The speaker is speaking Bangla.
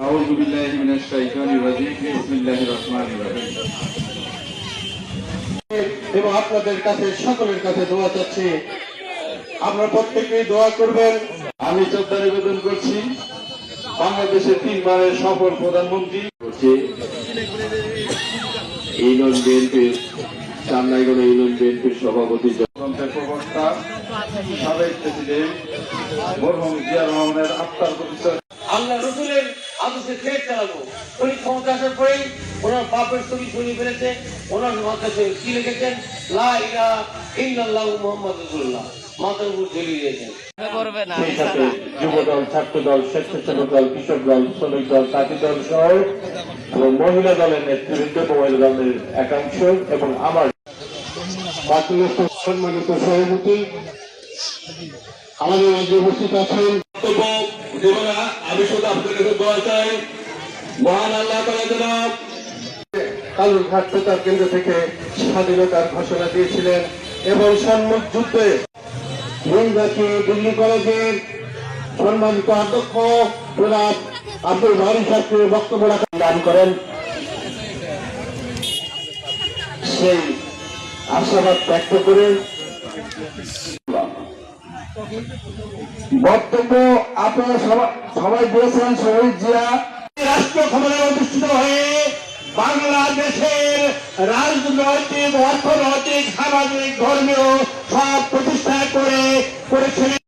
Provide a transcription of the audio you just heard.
আউযু বিল্লাহি মিনাশ শাইতানির রাজিম বিসমিল্লাহির রহমানির রহিম। এবং আপনাদের কাছে সকলের কাছে দোয়া চাচ্ছি, আপনারা প্রত্যেকেই দোয়া করবেন। আমি শ্রদ্ধা নিবেদন করছি বাংলাদেশের 3 বারের সফল প্রধানমন্ত্রী হচ্ছে ইউনিয়ন বিএনপির চান্নাইগড় ইউনিয়ন বিএনপির সভাপতি যন্ত্রের প্রবক্তা সাবেক প্রেসিডেন্ট মরহুম জিয়া রহমানের আত্মার প্রতিষ্ঠা। আল্লাহ রসুলের আদর্শে দেশ চালাবো। উনি ক্ষমতা আসার পরেই ওনার বাপের ছবি সরিয়ে ফেলেছে। ওনার মাথাতে কি লিখেছেন? লা ইলাহা ইল্লাল্লাহু মুহাম্মাদুর রাসূলুল্লাহ, মাথার উপর ঝুলিয়ে দিয়েছেন। সেই সাথে যুবদল, ছাত্রদল, স্বেচ্ছাসেবক দল, কৃষক দল, শ্রমিক দল, চাকরি দল সহ এবং মহিলা দলের নেতৃবৃন্দ, মহিলা দলের একাংশ এবং আমার সম্মানিত সভাপতি আমাদের মাঝে উপস্থিত আছেন। আমি শুধু আপনাদের কাছে দোয়া চাই, মহান আল্লাহ তাআলা যেন কালুরঘাট বেতার কেন্দ্র থেকে স্বাধীনতার ঘোষণা দিয়েছিলেন এবং সম্মুখ যুদ্ধে নীলগাছি ডিগ্রি কলেজের সম্মানিত অধ্যক্ষ জনাব আব্দুল ভারী শাস্ত্রীর বক্তব্য দান করেন। সেই আশাবাদ ব্যক্ত করে বক্তব্য আপনারা সবাই দিয়েছেন। শহীদ জিয়া রাষ্ট্র ক্ষমতায় অধিষ্ঠিত হয়ে বাংলাদেশের রাজনৈতিক, অর্থনৈতিক, সামাজিক, ধর্মীয় সব প্রতিষ্ঠা করেছিলেন।